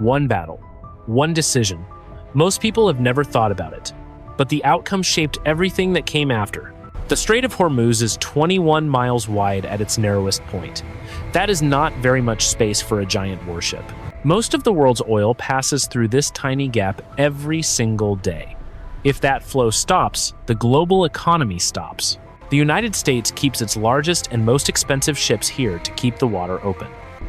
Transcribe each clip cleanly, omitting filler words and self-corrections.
One battle, one decision. Most people have never thought about it, but the outcome shaped everything that came after. The Strait of Hormuz is 21 miles wide at its narrowest point. That is not very much space for a giant warship. Most of the world's oil passes through this tiny gap every single day. If that flow stops, the global economy stops. The United States keeps its largest and most expensive ships here to keep the water open.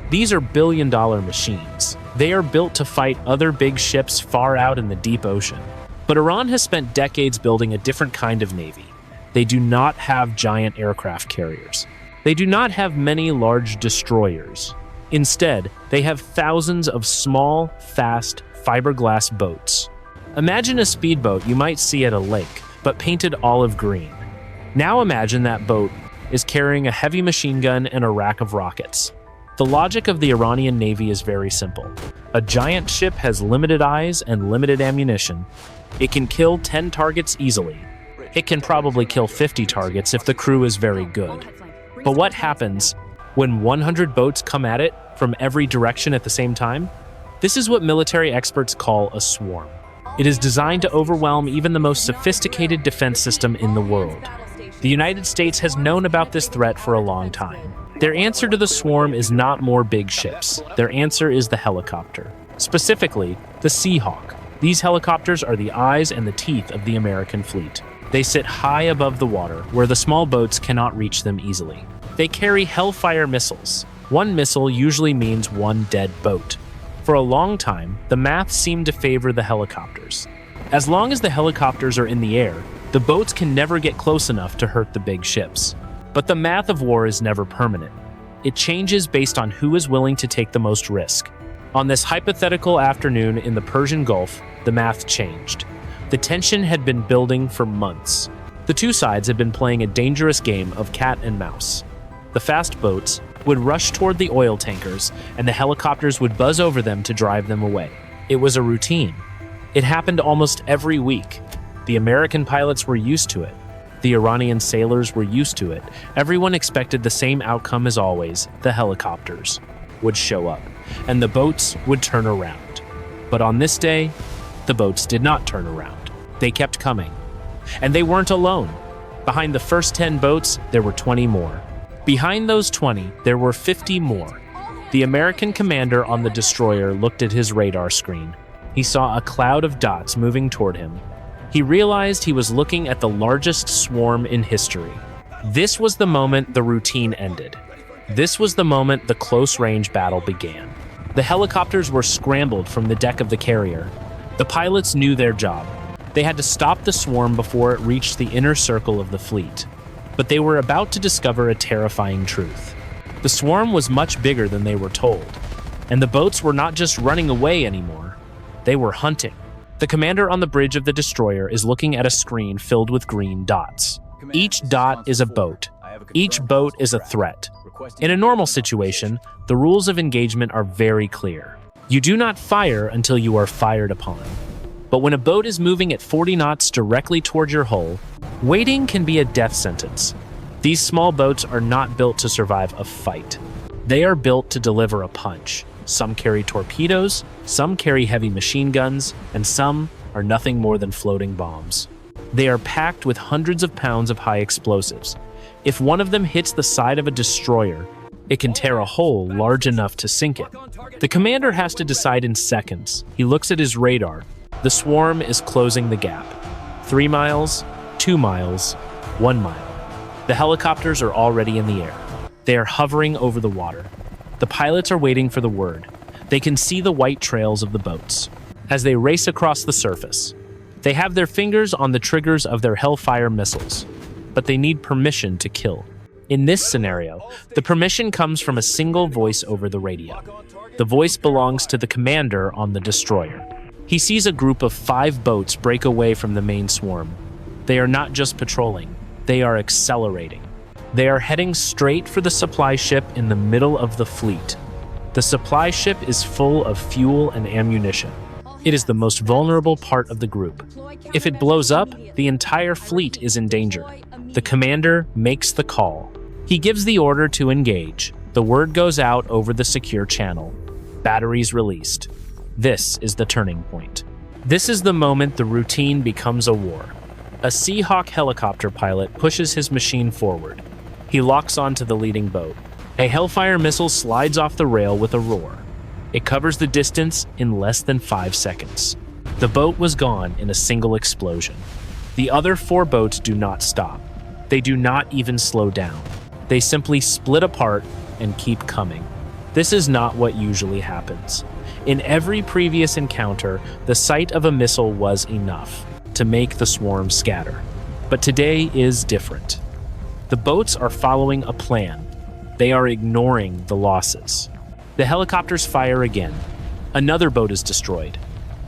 These are billion-dollar machines. They are built to fight other big ships far out in the deep ocean. But Iran has spent decades building a different kind of navy. They do not have giant aircraft carriers. They do not have many large destroyers. Instead, they have thousands of small, fast, fiberglass boats. Imagine a speedboat you might see at a lake, but painted olive green. Now imagine that boat is carrying a heavy machine gun and a rack of rockets. The logic of the Iranian Navy is very simple. A giant ship has limited eyes and limited ammunition. It can kill 10 targets easily. It can probably kill 50 targets if the crew is very good. But what happens when 100 boats come at it from every direction at the same time? This is what military experts call a swarm. It is designed to overwhelm even the most sophisticated defense system in the world. The United States has known about this threat for a long time. Their answer to the swarm is not more big ships. Their answer is the helicopter. Specifically, the Seahawk. These helicopters are the eyes and the teeth of the American fleet. They sit high above the water, where the small boats cannot reach them easily. They carry Hellfire missiles. One missile usually means one dead boat. For a long time, the math seemed to favor the helicopters. As long as the helicopters are in the air, the boats can never get close enough to hurt the big ships. But the math of war is never permanent. It changes based on who is willing to take the most risk. On this hypothetical afternoon in the Persian Gulf, the math changed. The tension had been building for months. The two sides had been playing a dangerous game of cat and mouse. The fast boats would rush toward the oil tankers, and the helicopters would buzz over them to drive them away. It was a routine. It happened almost every week. The American pilots were used to it. The Iranian sailors were used to it. Everyone expected the same outcome as always. The helicopters would show up, and the boats would turn around. But on this day, the boats did not turn around. They kept coming. And they weren't alone. Behind the first 10 boats, there were 20 more. Behind those 20, there were 50 more. The American commander on the destroyer looked at his radar screen. He saw a cloud of dots moving toward him. He realized he was looking at the largest swarm in history. This was the moment the routine ended. This was the moment the close-range battle began. The helicopters were scrambled from the deck of the carrier. The pilots knew their job. They had to stop the swarm before it reached the inner circle of the fleet. But they were about to discover a terrifying truth. The swarm was much bigger than they were told, and the boats were not just running away anymore. They were hunting. The commander on the bridge of the destroyer is looking at a screen filled with green dots. Each dot is a boat. Each boat is a threat. In a normal situation, the rules of engagement are very clear. You do not fire until you are fired upon. But when a boat is moving at 40 knots directly toward your hull, waiting can be a death sentence. These small boats are not built to survive a fight. They are built to deliver a punch. Some carry torpedoes, some carry heavy machine guns, and some are nothing more than floating bombs. They are packed with hundreds of pounds of high explosives. If one of them hits the side of a destroyer, it can tear a hole large enough to sink it. The commander has to decide in seconds. He looks at his radar. The swarm is closing the gap. 3 miles, 2 miles, 1 mile. The helicopters are already in the air. They are hovering over the water. The pilots are waiting for the word. They can see the white trails of the boats as they race across the surface. They have their fingers on the triggers of their Hellfire missiles, but they need permission to kill. In this scenario, the permission comes from a single voice over the radio. The voice belongs to the commander on the destroyer. He sees a group of 5 boats break away from the main swarm. They are not just patrolling, they are accelerating. They are heading straight for the supply ship in the middle of the fleet. The supply ship is full of fuel and ammunition. It is the most vulnerable part of the group. If it blows up, the entire fleet is in danger. The commander makes the call. He gives the order to engage. The word goes out over the secure channel. Batteries released. This is the turning point. This is the moment the routine becomes a war. A Seahawk helicopter pilot pushes his machine forward. He locks onto the leading boat. A Hellfire missile slides off the rail with a roar. It covers the distance in less than 5 seconds. The boat was gone in a single explosion. The other 4 boats do not stop. They do not even slow down. They simply split apart and keep coming. This is not what usually happens. In every previous encounter, the sight of a missile was enough to make the swarm scatter. But today is different. The boats are following a plan. They are ignoring the losses. The helicopters fire again. Another boat is destroyed.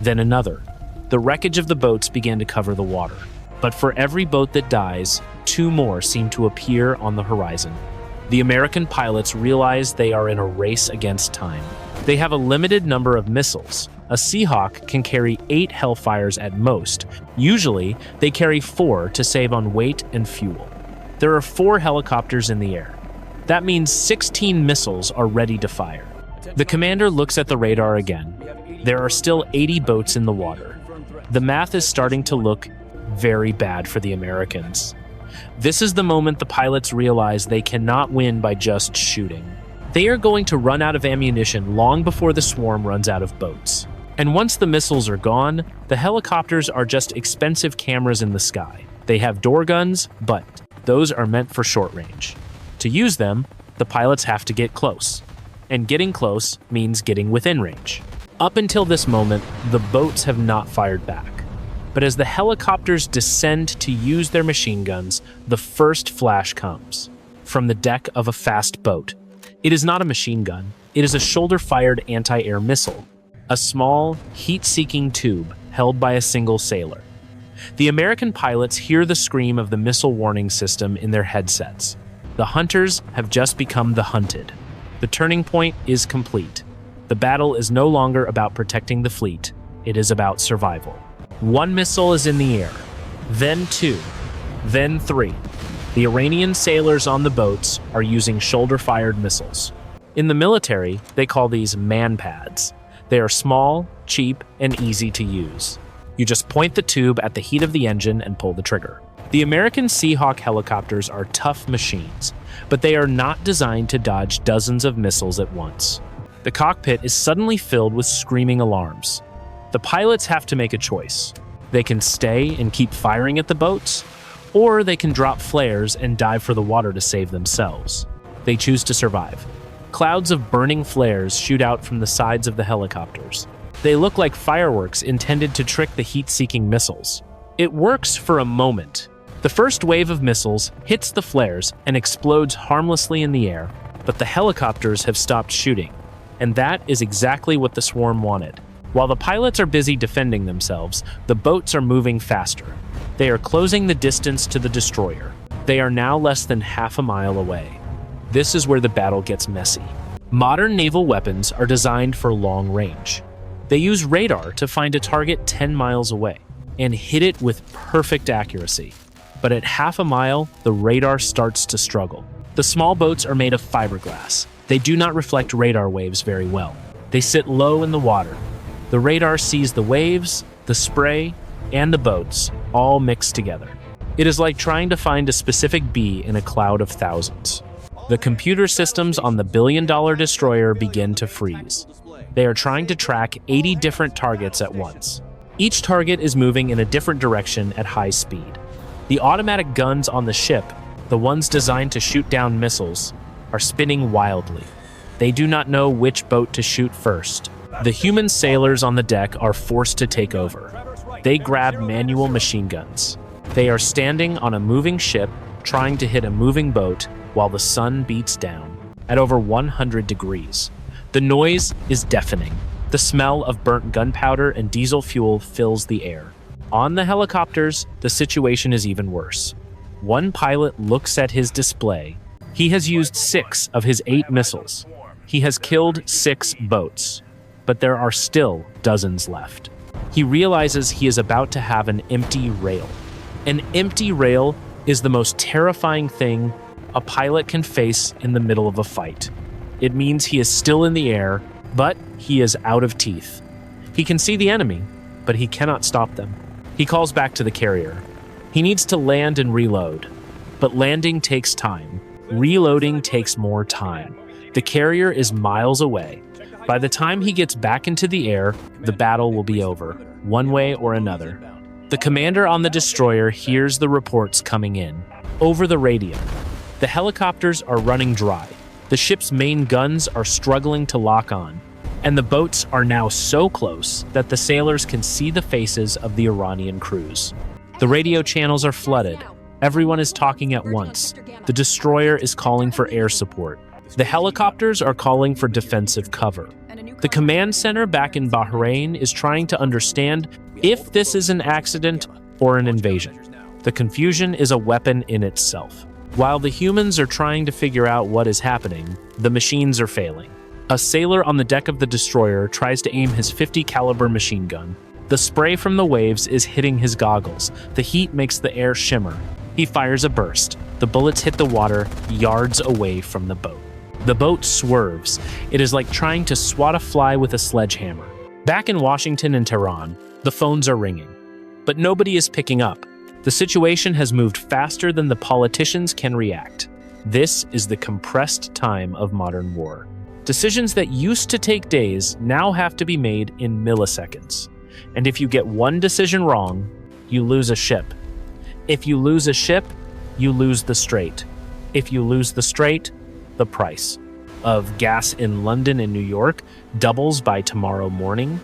Then another. The wreckage of the boats began to cover the water. But for every boat that dies, 2 more seem to appear on the horizon. The American pilots realize they are in a race against time. They have a limited number of missiles. A Seahawk can carry 8 Hellfires at most. Usually, they carry 4 to save on weight and fuel. There are 4 helicopters in the air. That means 16 missiles are ready to fire. The commander looks at the radar again. There are still 80 boats in the water. The math is starting to look very bad for the Americans. This is the moment the pilots realize they cannot win by just shooting. They are going to run out of ammunition long before the swarm runs out of boats. And once the missiles are gone, the helicopters are just expensive cameras in the sky. They have door guns, but those are meant for short range. To use them, the pilots have to get close. And getting close means getting within range. Up until this moment, the boats have not fired back. But as the helicopters descend to use their machine guns, the first flash comes from the deck of a fast boat. It is not a machine gun. It is a shoulder-fired anti-air missile, a small, heat-seeking tube held by a single sailor. The American pilots hear the scream of the missile warning system in their headsets. The hunters have just become the hunted. The turning point is complete. The battle is no longer about protecting the fleet. It is about survival. 1 missile is in the air, then 2, then 3. The Iranian sailors on the boats are using shoulder-fired missiles. In the military, they call these man-pads. They are small, cheap, and easy to use. You just point the tube at the heat of the engine and pull the trigger. The American Seahawk helicopters are tough machines, but they are not designed to dodge dozens of missiles at once. The cockpit is suddenly filled with screaming alarms. The pilots have to make a choice. They can stay and keep firing at the boats, or they can drop flares and dive for the water to save themselves. They choose to survive. Clouds of burning flares shoot out from the sides of the helicopters. They look like fireworks intended to trick the heat-seeking missiles. It works for a moment. The first wave of missiles hits the flares and explodes harmlessly in the air, but the helicopters have stopped shooting, and that is exactly what the swarm wanted. While the pilots are busy defending themselves, the boats are moving faster. They are closing the distance to the destroyer. They are now less than half a mile away. This is where the battle gets messy. Modern naval weapons are designed for long range. They use radar to find a target 10 miles away and hit it with perfect accuracy. But at half a mile, the radar starts to struggle. The small boats are made of fiberglass. They do not reflect radar waves very well. They sit low in the water. The radar sees the waves, the spray, and the boats all mixed together. It is like trying to find a specific bee in a cloud of thousands. The computer systems on the billion-dollar destroyer begin to freeze. They are trying to track 80 different targets at once. Each target is moving in a different direction at high speed. The automatic guns on the ship, the ones designed to shoot down missiles, are spinning wildly. They do not know which boat to shoot first. The human sailors on the deck are forced to take over. They grab manual machine guns. They are standing on a moving ship, trying to hit a moving boat while the sun beats down at over 100 degrees. The noise is deafening. The smell of burnt gunpowder and diesel fuel fills the air. On the helicopters, the situation is even worse. One pilot looks at his display. He has used 6 of his 8 missiles. He has killed 6 boats, but there are still dozens left. He realizes he is about to have an empty rail. An empty rail is the most terrifying thing a pilot can face in the middle of a fight. It means he is still in the air, but he is out of teeth. He can see the enemy, but he cannot stop them. He calls back to the carrier. He needs to land and reload, but landing takes time. Reloading takes more time. The carrier is miles away. By the time he gets back into the air, the battle will be over, one way or another. The commander on the destroyer hears the reports coming in. Over the radio, the helicopters are running dry. The ship's main guns are struggling to lock on, and the boats are now so close that the sailors can see the faces of the Iranian crews. The radio channels are flooded. Everyone is talking at once. The destroyer is calling for air support. The helicopters are calling for defensive cover. The command center back in Bahrain is trying to understand if this is an accident or an invasion. The confusion is a weapon in itself. While the humans are trying to figure out what is happening, the machines are failing. A sailor on the deck of the destroyer tries to aim his .50 caliber machine gun. The spray from the waves is hitting his goggles. The heat makes the air shimmer. He fires a burst. The bullets hit the water yards away from the boat. The boat swerves. It is like trying to swat a fly with a sledgehammer. Back in Washington and Tehran, the phones are ringing, but nobody is picking up. The situation has moved faster than the politicians can react. This is the compressed time of modern war. Decisions that used to take days now have to be made in milliseconds. And if you get one decision wrong, you lose a ship. If you lose a ship, you lose the strait. If you lose the strait, the price of gas in London and New York doubles by tomorrow morning.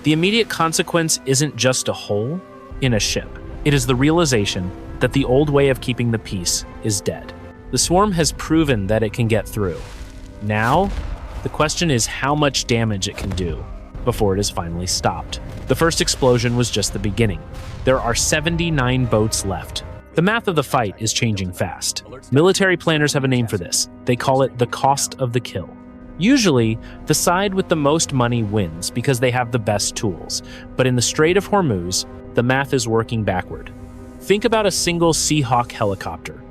The immediate consequence isn't just a hole in a ship. It is the realization that the old way of keeping the peace is dead. The swarm has proven that it can get through. Now, the question is how much damage it can do before it is finally stopped. The first explosion was just the beginning. There are 79 boats left. The math of the fight is changing fast. Military planners have a name for this. They call it the cost of the kill. Usually, the side with the most money wins because they have the best tools. But in the Strait of Hormuz, the math is working backward. Think about a single Seahawk helicopter.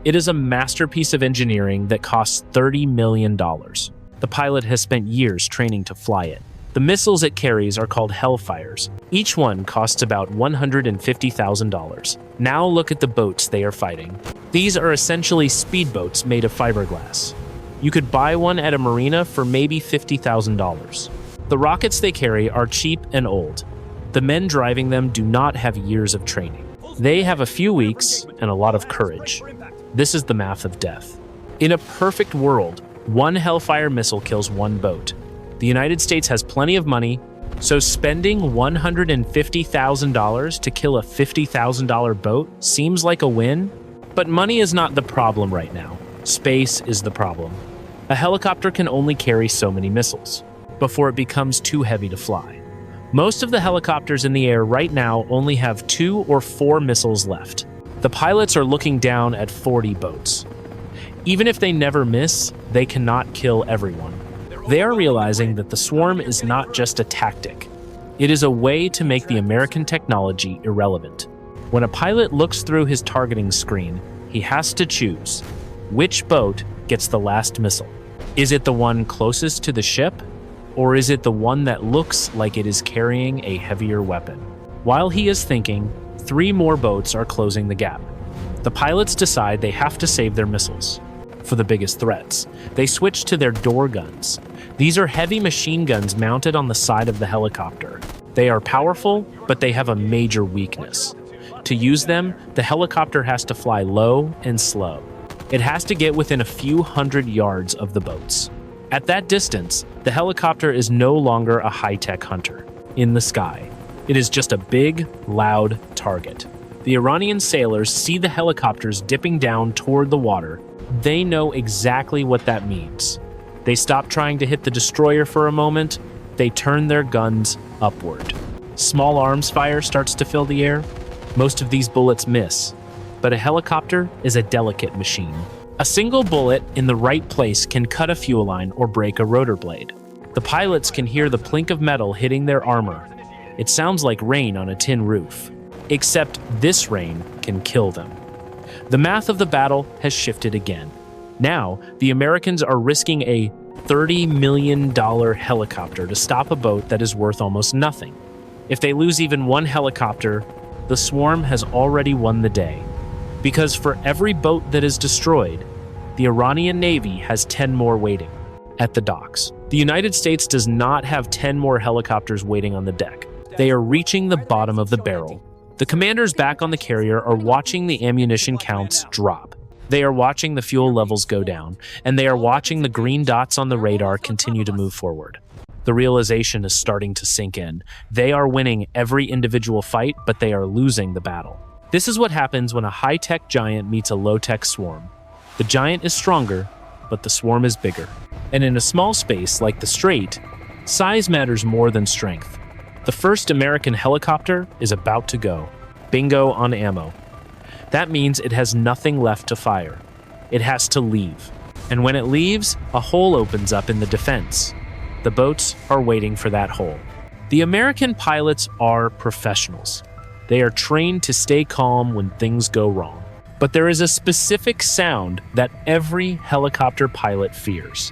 It is a masterpiece of engineering that costs $30 million. The pilot has spent years training to fly it. The missiles it carries are called Hellfires. Each one costs about $150,000. Now look at the boats they are fighting. These are essentially speedboats made of fiberglass. You could buy one at a marina for maybe $50,000. The rockets they carry are cheap and old. The men driving them do not have years of training. They have a few weeks and a lot of courage. This is the math of death. In a perfect world, one Hellfire missile kills one boat. The United States has plenty of money, so spending $150,000 to kill a $50,000 boat seems like a win. But money is not the problem right now. Space is the problem. A helicopter can only carry so many missiles before it becomes too heavy to fly. Most of the helicopters in the air right now only have 2 or 4 missiles left. The pilots are looking down at 40 boats. Even if they never miss, they cannot kill everyone. They are realizing that the swarm is not just a tactic. It is a way to make the American technology irrelevant. When a pilot looks through his targeting screen, he has to choose which boat gets the last missile. Is it the one closest to the ship, or is it the one that looks like it is carrying a heavier weapon? While he is thinking, 3 more boats are closing the gap. The pilots decide they have to save their missiles for the biggest threats. They switch to their door guns. These are heavy machine guns mounted on the side of the helicopter. They are powerful, but they have a major weakness. To use them, the helicopter has to fly low and slow. It has to get within a few hundred yards of the boats. At that distance, the helicopter is no longer a high-tech hunter in the sky. It is just a big, loud target. The Iranian sailors see the helicopters dipping down toward the water. They know exactly what that means. They stop trying to hit the destroyer for a moment. They turn their guns upward. Small arms fire starts to fill the air. Most of these bullets miss, but a helicopter is a delicate machine. A single bullet in the right place can cut a fuel line or break a rotor blade. The pilots can hear the plink of metal hitting their armor. It sounds like rain on a tin roof. Except this rain can kill them. The math of the battle has shifted again. Now, the Americans are risking a $30 million helicopter to stop a boat that is worth almost nothing. If they lose even one helicopter, the swarm has already won the day. Because for every boat that is destroyed, the Iranian Navy has 10 more waiting at the docks. The United States does not have 10 more helicopters waiting on the deck. They are reaching the bottom of the barrel. The commanders back on the carrier are watching the ammunition counts drop. They are watching the fuel levels go down, and they are watching the green dots on the radar continue to move forward. The realization is starting to sink in. They are winning every individual fight, but they are losing the battle. This is what happens when a high-tech giant meets a low-tech swarm. The giant is stronger, but the swarm is bigger. And in a small space like the Strait, size matters more than strength. The first American helicopter is about to go. Bingo on ammo. That means it has nothing left to fire. It has to leave. And when it leaves, a hole opens up in the defense. The boats are waiting for that hole. The American pilots are professionals. They are trained to stay calm when things go wrong. But there is a specific sound that every helicopter pilot fears.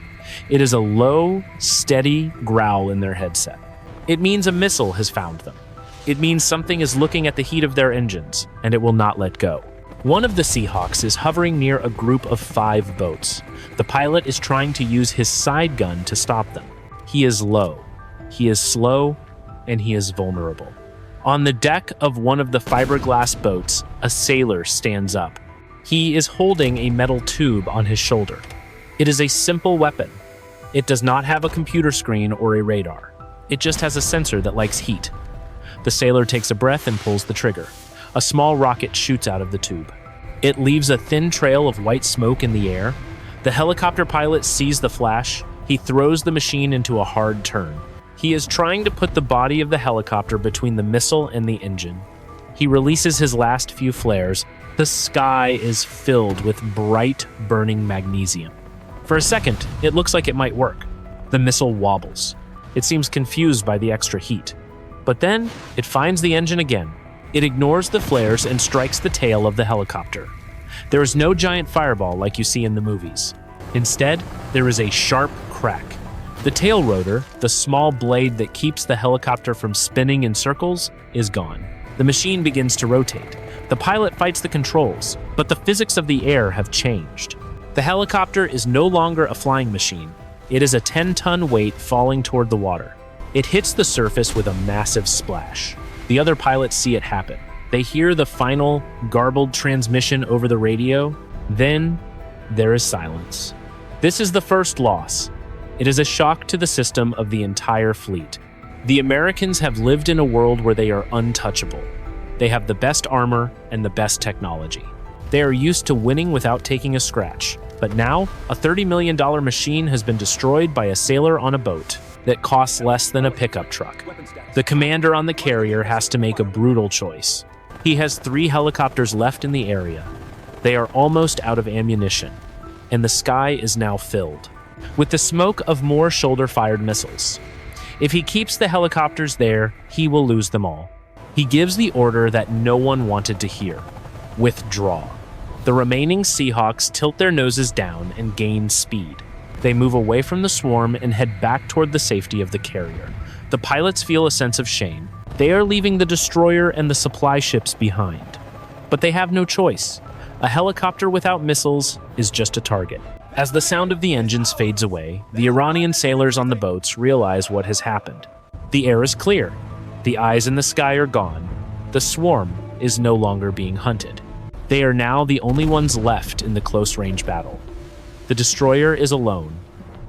It is a low, steady growl in their headset. It means a missile has found them. It means something is looking at the heat of their engines, and it will not let go. One of the Seahawks is hovering near a group of 5 boats. The pilot is trying to use his side gun to stop them. He is low, he is slow, and he is vulnerable. On the deck of one of the fiberglass boats, a sailor stands up. He is holding a metal tube on his shoulder. It is a simple weapon. It does not have a computer screen or a radar. It just has a sensor that likes heat. The sailor takes a breath and pulls the trigger. A small rocket shoots out of the tube. It leaves a thin trail of white smoke in the air. The helicopter pilot sees the flash. He throws the machine into a hard turn. He is trying to put the body of the helicopter between the missile and the engine. He releases his last few flares. The sky is filled with bright, burning magnesium. For a second, it looks like it might work. The missile wobbles. It seems confused by the extra heat. But then, it finds the engine again. It ignores the flares and strikes the tail of the helicopter. There is no giant fireball like you see in the movies. Instead, there is a sharp crack. The tail rotor, the small blade that keeps the helicopter from spinning in circles, is gone. The machine begins to rotate. The pilot fights the controls, but the physics of the air have changed. The helicopter is no longer a flying machine. It is a 10-ton weight falling toward the water. It hits the surface with a massive splash. The other pilots see it happen. They hear the final, garbled transmission over the radio. Then, there is silence. This is the first loss. It is a shock to the system of the entire fleet. The Americans have lived in a world where they are untouchable. They have the best armor and the best technology. They are used to winning without taking a scratch. But now, a $30 million machine has been destroyed by a sailor on a boat that costs less than a pickup truck. The commander on the carrier has to make a brutal choice. He has 3 helicopters left in the area. They are almost out of ammunition, and the sky is now filled with the smoke of more shoulder-fired missiles. If he keeps the helicopters there, he will lose them all. He gives the order that no one wanted to hear: withdraw. The remaining Seahawks tilt their noses down and gain speed. They move away from the swarm and head back toward the safety of the carrier. The pilots feel a sense of shame. They are leaving the destroyer and the supply ships behind. But they have no choice. A helicopter without missiles is just a target. As the sound of the engines fades away, the Iranian sailors on the boats realize what has happened. The air is clear. The eyes in the sky are gone. The swarm is no longer being hunted. They are now the only ones left in the close-range battle. The destroyer is alone.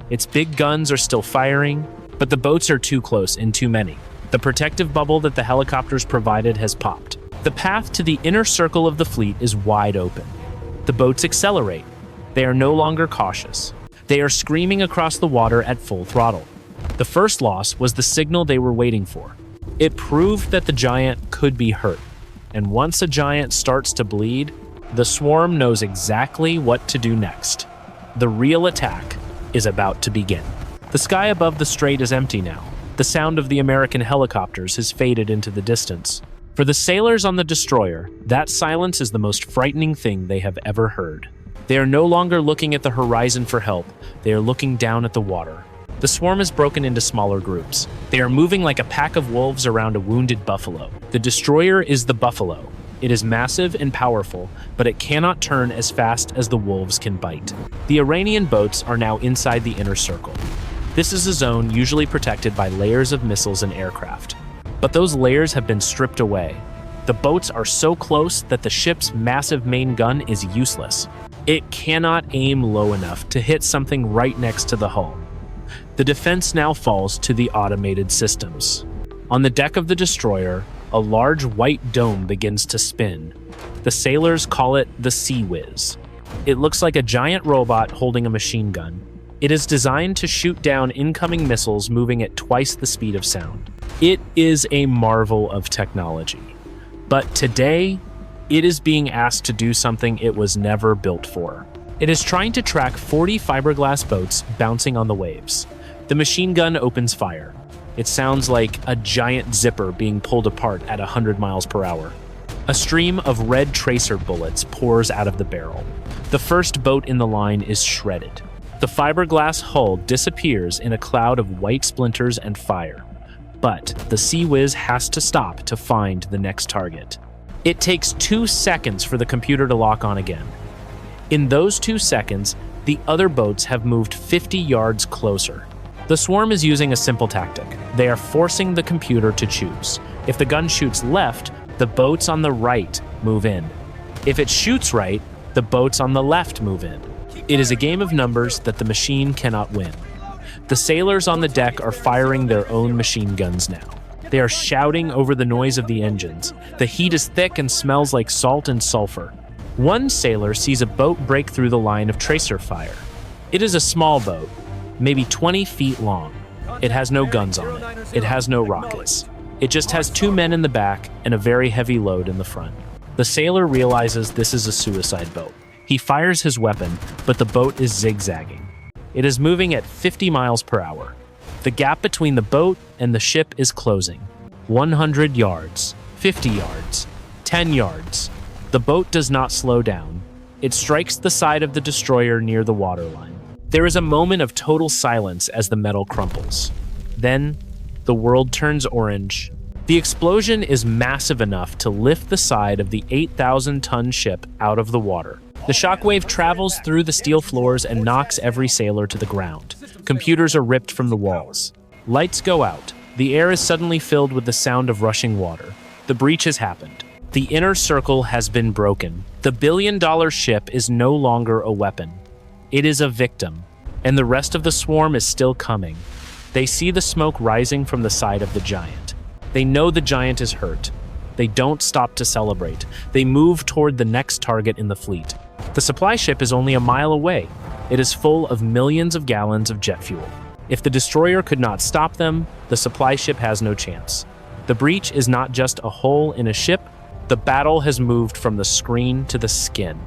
Its big guns are still firing, but the boats are too close and too many. The protective bubble that the helicopters provided has popped. The path to the inner circle of the fleet is wide open. The boats accelerate. They are no longer cautious. They are screaming across the water at full throttle. The first loss was the signal they were waiting for. It proved that the giant could be hurt. And once a giant starts to bleed, the swarm knows exactly what to do next. The real attack is about to begin. The sky above the strait is empty now. The sound of the American helicopters has faded into the distance. For the sailors on the destroyer, that silence is the most frightening thing they have ever heard. They are no longer looking at the horizon for help, they are looking down at the water. The swarm is broken into smaller groups. They are moving like a pack of wolves around a wounded buffalo. The destroyer is the buffalo. It is massive and powerful, but it cannot turn as fast as the wolves can bite. The Iranian boats are now inside the inner circle. This is a zone usually protected by layers of missiles and aircraft. But those layers have been stripped away. The boats are so close that the ship's massive main gun is useless. It cannot aim low enough to hit something right next to the hull. The defense now falls to the automated systems. On the deck of the destroyer, a large white dome begins to spin. The sailors call it the Sea Whiz. It looks like a giant robot holding a machine gun. It is designed to shoot down incoming missiles moving at twice the speed of sound. It is a marvel of technology. But today, it is being asked to do something it was never built for. It is trying to track 40 fiberglass boats bouncing on the waves. The machine gun opens fire. It sounds like a giant zipper being pulled apart at 100 miles per hour. A stream of red tracer bullets pours out of the barrel. The first boat in the line is shredded. The fiberglass hull disappears in a cloud of white splinters and fire. But the Sea Whiz has to stop to find the next target. It takes 2 seconds for the computer to lock on again. In those 2 seconds, the other boats have moved 50 yards closer. The swarm is using a simple tactic. They are forcing the computer to choose. If the gun shoots left, the boats on the right move in. If it shoots right, the boats on the left move in. It is a game of numbers that the machine cannot win. The sailors on the deck are firing their own machine guns now. They are shouting over the noise of the engines. The heat is thick and smells like salt and sulfur. One sailor sees a boat break through the line of tracer fire. It is a small boat, maybe 20 feet long. It has no guns on it. It has no rockets. It just has 2 men in the back and a very heavy load in the front. The sailor realizes this is a suicide boat. He fires his weapon, but the boat is zigzagging. It is moving at 50 miles per hour. The gap between the boat and the ship is closing. 100 yards, 50 yards, 10 yards. The boat does not slow down. It strikes the side of the destroyer near the waterline. There is a moment of total silence as the metal crumples. Then, the world turns orange. The explosion is massive enough to lift the side of the 8,000-ton ship out of the water. The shockwave travels through the steel floors and knocks every sailor to the ground. Computers are ripped from the walls. Lights go out. The air is suddenly filled with the sound of rushing water. The breach has happened. The inner circle has been broken. The billion-dollar ship is no longer a weapon. It is a victim, and the rest of the swarm is still coming. They see the smoke rising from the side of the giant. They know the giant is hurt. They don't stop to celebrate. They move toward the next target in the fleet. The supply ship is only a mile away. It is full of millions of gallons of jet fuel. If the destroyer could not stop them, the supply ship has no chance. The breach is not just a hole in a ship. The battle has moved from the screen to the skin,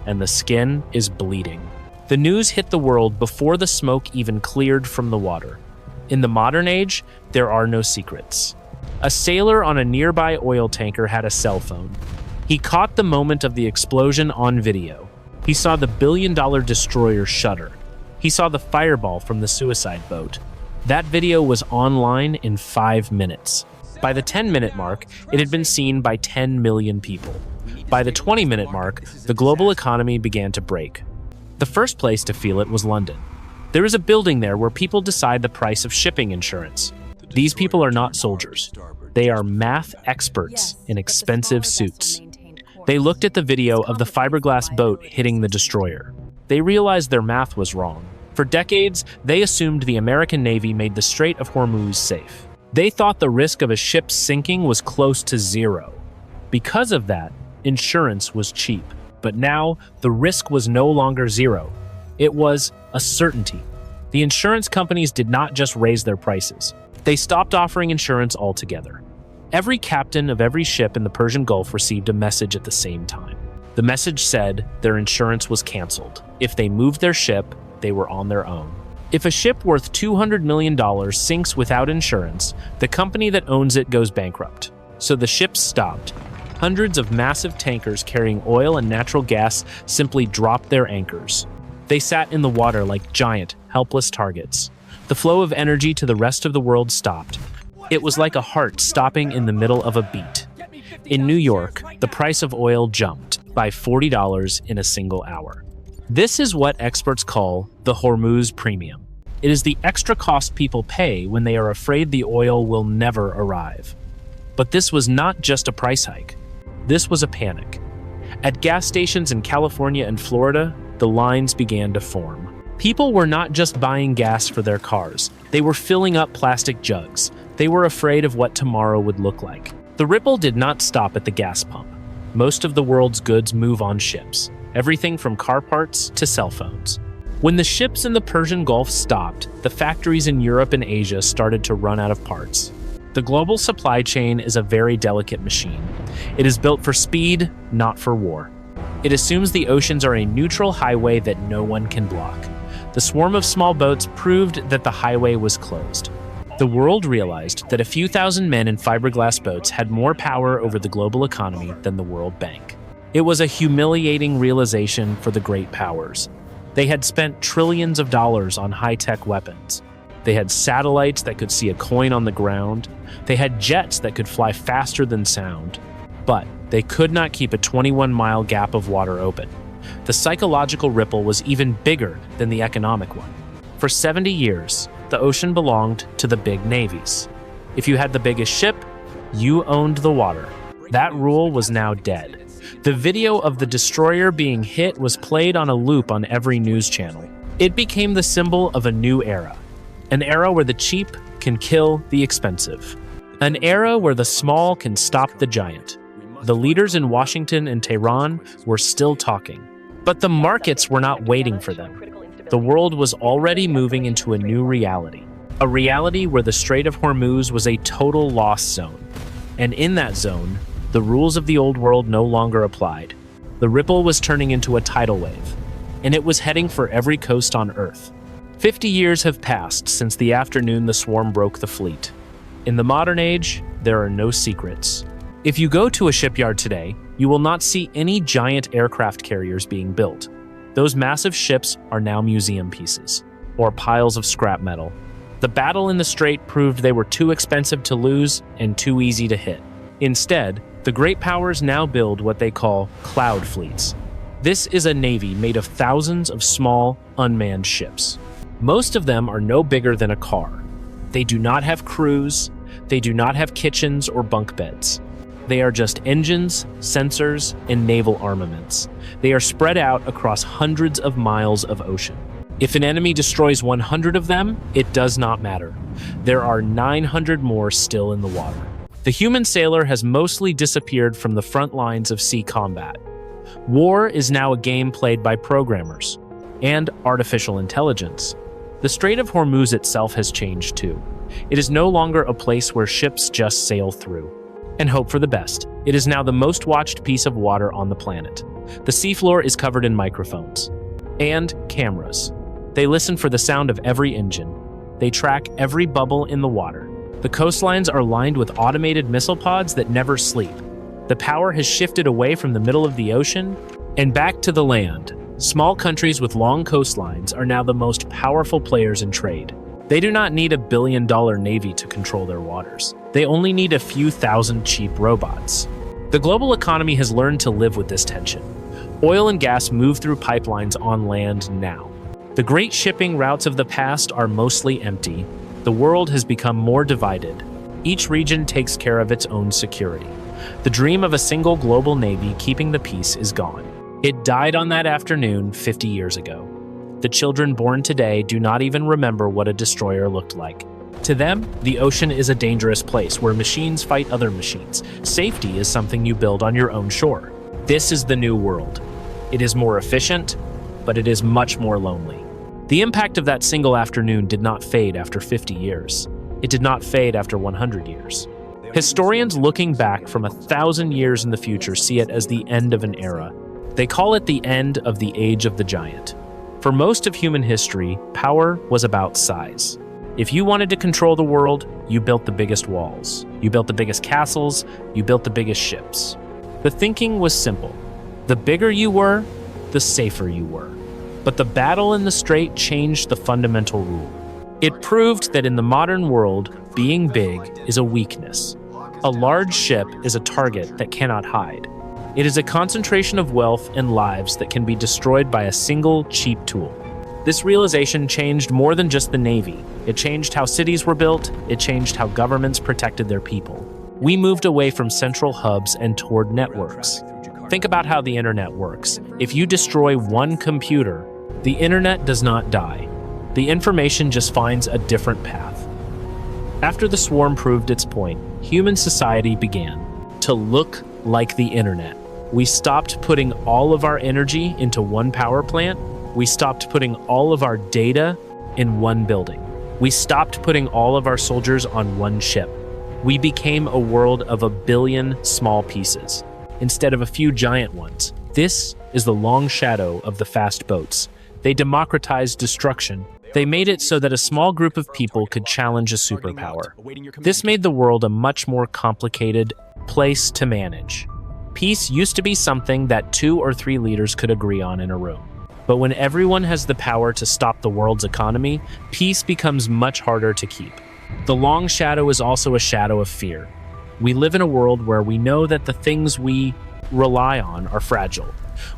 and the skin is bleeding. The news hit the world before the smoke even cleared from the water. In the modern age, there are no secrets. A sailor on a nearby oil tanker had a cell phone. He caught the moment of the explosion on video. He saw the billion-dollar destroyer shudder. He saw the fireball from the suicide boat. That video was online in 5 minutes. By the 10-minute mark, it had been seen by 10 million people. By the 20-minute mark, the global economy began to break. The first place to feel it was London. There is a building there where people decide the price of shipping insurance. These people are not soldiers. They are math experts in expensive suits. They looked at the video of the fiberglass boat hitting the destroyer. They realized their math was wrong. For decades, they assumed the American Navy made the Strait of Hormuz safe. They thought the risk of a ship sinking was close to zero. Because of that, insurance was cheap. But now, the risk was no longer zero. It was a certainty. The insurance companies did not just raise their prices. They stopped offering insurance altogether. Every captain of every ship in the Persian Gulf received a message at the same time. The message said their insurance was canceled. If they moved their ship, they were on their own. If a ship worth $200 million sinks without insurance, the company that owns it goes bankrupt. So the ships stopped. Hundreds of massive tankers carrying oil and natural gas simply dropped their anchors. They sat in the water like giant, helpless targets. The flow of energy to the rest of the world stopped. It was like a heart stopping in the middle of a beat. In New York, the price of oil jumped by $40 in a single hour. This is what experts call the Hormuz Premium. It is the extra cost people pay when they are afraid the oil will never arrive. But this was not just a price hike. This was a panic. At gas stations in California and Florida, the lines began to form. People were not just buying gas for their cars. They were filling up plastic jugs. They were afraid of what tomorrow would look like. The ripple did not stop at the gas pump. Most of the world's goods move on ships, everything from car parts to cell phones. When the ships in the Persian Gulf stopped, the factories in Europe and Asia started to run out of parts. The global supply chain is a very delicate machine. It is built for speed, not for war. It assumes the oceans are a neutral highway that no one can block. The swarm of small boats proved that the highway was closed. The world realized that a few thousand men in fiberglass boats had more power over the global economy than the World Bank. It was a humiliating realization for the great powers. They had spent trillions of dollars on high-tech weapons. They had satellites that could see a coin on the ground. They had jets that could fly faster than sound. But they could not keep a 21-mile gap of water open. The psychological ripple was even bigger than the economic one. For 70 years, the ocean belonged to the big navies. If you had the biggest ship, you owned the water. That rule was now dead. The video of the destroyer being hit was played on a loop on every news channel. It became the symbol of a new era. An era where the cheap can kill the expensive. An era where the small can stop the giant. The leaders in Washington and Tehran were still talking. But the markets were not waiting for them. The world was already moving into a new reality. A reality where the Strait of Hormuz was a total lost zone. And in that zone, the rules of the old world no longer applied. The ripple was turning into a tidal wave. And it was heading for every coast on Earth. 50 years have passed since the afternoon the swarm broke the fleet. In the modern age, there are no secrets. If you go to a shipyard today, you will not see any giant aircraft carriers being built. Those massive ships are now museum pieces, or piles of scrap metal. The battle in the strait proved they were too expensive to lose and too easy to hit. Instead, the great powers now build what they call cloud fleets. This is a navy made of thousands of small, unmanned ships. Most of them are no bigger than a car. They do not have crews. They do not have kitchens or bunk beds. They are just engines, sensors, and naval armaments. They are spread out across hundreds of miles of ocean. If an enemy destroys 100 of them, it does not matter. There are 900 more still in the water. The human sailor has mostly disappeared from the front lines of sea combat. War is now a game played by programmers and artificial intelligence. The Strait of Hormuz itself has changed too. It is no longer a place where ships just sail through and hope for the best. It is now the most watched piece of water on the planet. The seafloor is covered in microphones and cameras. They listen for the sound of every engine. They track every bubble in the water. The coastlines are lined with automated missile pods that never sleep. The power has shifted away from the middle of the ocean and back to the land. Small countries with long coastlines are now the most powerful players in trade. They do not need a billion-dollar navy to control their waters. They only need a few thousand cheap robots. The global economy has learned to live with this tension. Oil and gas move through pipelines on land now. The great shipping routes of the past are mostly empty. The world has become more divided. Each region takes care of its own security. The dream of a single global navy keeping the peace is gone. It died on that afternoon 50 years ago. The children born today do not even remember what a destroyer looked like. To them, the ocean is a dangerous place where machines fight other machines. Safety is something you build on your own shore. This is the new world. It is more efficient, but it is much more lonely. The impact of that single afternoon did not fade after 50 years. It did not fade after 100 years. Historians looking back from 1,000 years in the future see it as the end of an era. They call it the end of the age of the giant. For most of human history, power was about size. If you wanted to control the world, you built the biggest walls. You built the biggest castles. You built the biggest ships. The thinking was simple. The bigger you were, the safer you were. But the battle in the Strait changed the fundamental rule. It proved that in the modern world, being big is a weakness. A large ship is a target that cannot hide. It is a concentration of wealth and lives that can be destroyed by a single cheap tool. This realization changed more than just the Navy. It changed how cities were built. It changed how governments protected their people. We moved away from central hubs and toward networks. Think about how the internet works. If you destroy one computer, the internet does not die. The information just finds a different path. After the swarm proved its point, human society began to look like the internet. We stopped putting all of our energy into one power plant. We stopped putting all of our data in one building. We stopped putting all of our soldiers on one ship. We became a world of a billion small pieces, instead of a few giant ones. This is the long shadow of the fast boats. They democratized destruction. They made it so that a small group of people could challenge a superpower. This made the world a much more complicated place to manage. Peace used to be something that 2 or 3 leaders could agree on in a room. But when everyone has the power to stop the world's economy, peace becomes much harder to keep. The long shadow is also a shadow of fear. We live in a world where we know that the things we rely on are fragile.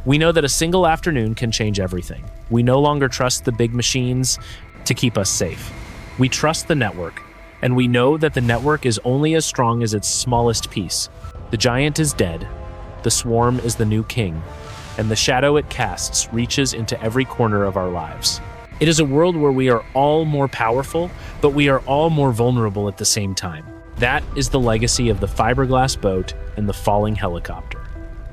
We know that a single afternoon can change everything. We no longer trust the big machines to keep us safe. We trust the network, and we know that the network is only as strong as its smallest piece. The giant is dead. The swarm is the new king, and the shadow it casts reaches into every corner of our lives. It is a world where we are all more powerful, but we are all more vulnerable at the same time. That is the legacy of the fiberglass boat and the falling helicopter.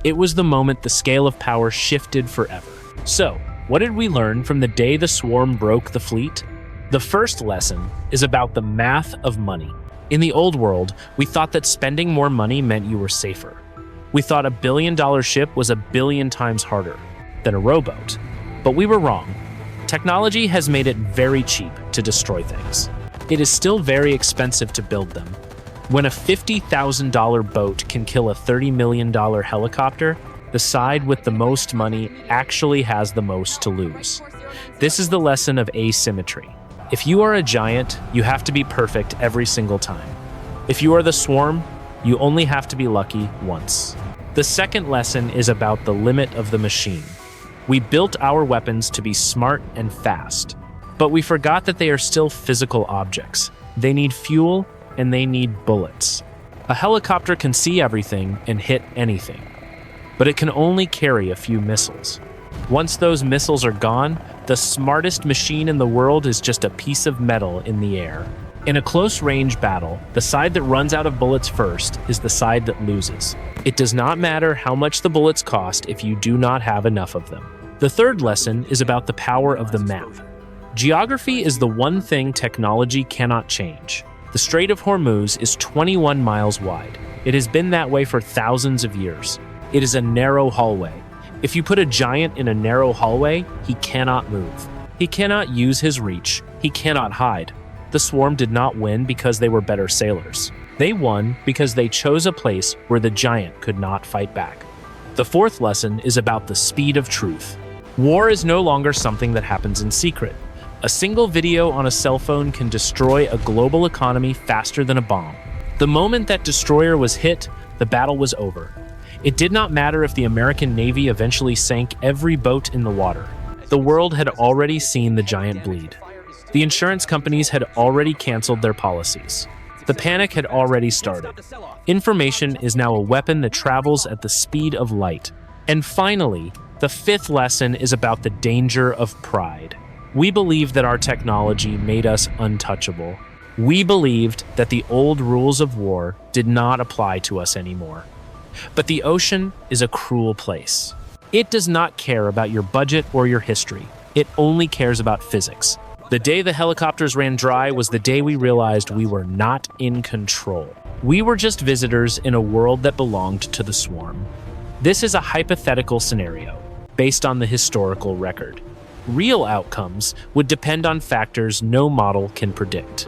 It was the moment the scale of power shifted forever. So, what did we learn from the day the swarm broke the fleet? The first lesson is about the math of money. In the old world, we thought that spending more money meant you were safer. We thought $1 billion ship was 1 billion times harder than a rowboat. But we were wrong. Technology has made it very cheap to destroy things. It is still very expensive to build them. When a $50,000 boat can kill a $30 million helicopter, the side with the most money actually has the most to lose. This is the lesson of asymmetry. If you are a giant, you have to be perfect every single time. If you are the swarm, you only have to be lucky once. The second lesson is about the limit of the machine. We built our weapons to be smart and fast, but we forgot that they are still physical objects. They need fuel and they need bullets. A helicopter can see everything and hit anything, but it can only carry a few missiles. Once those missiles are gone, the smartest machine in the world is just a piece of metal in the air. In a close-range battle, the side that runs out of bullets first is the side that loses. It does not matter how much the bullets cost if you do not have enough of them. The third lesson is about the power of the map. Geography is the one thing technology cannot change. The Strait of Hormuz is 21 miles wide. It has been that way for thousands of years. It is a narrow hallway. If you put a giant in a narrow hallway, he cannot move. He cannot use his reach. He cannot hide. The swarm did not win because they were better sailors. They won because they chose a place where the giant could not fight back. The fourth lesson is about the speed of truth. War is no longer something that happens in secret. A single video on a cell phone can destroy a global economy faster than a bomb. The moment that destroyer was hit, the battle was over. It did not matter if the American Navy eventually sank every boat in the water. The world had already seen the giant bleed. The insurance companies had already canceled their policies. The panic had already started. Information is now a weapon that travels at the speed of light. And finally, the fifth lesson is about the danger of pride. We believed that our technology made us untouchable. We believed that the old rules of war did not apply to us anymore. But the ocean is a cruel place. It does not care about your budget or your history. It only cares about physics. The day the helicopters ran dry was the day we realized we were not in control. We were just visitors in a world that belonged to the swarm. This is a hypothetical scenario based on the historical record. Real outcomes would depend on factors no model can predict.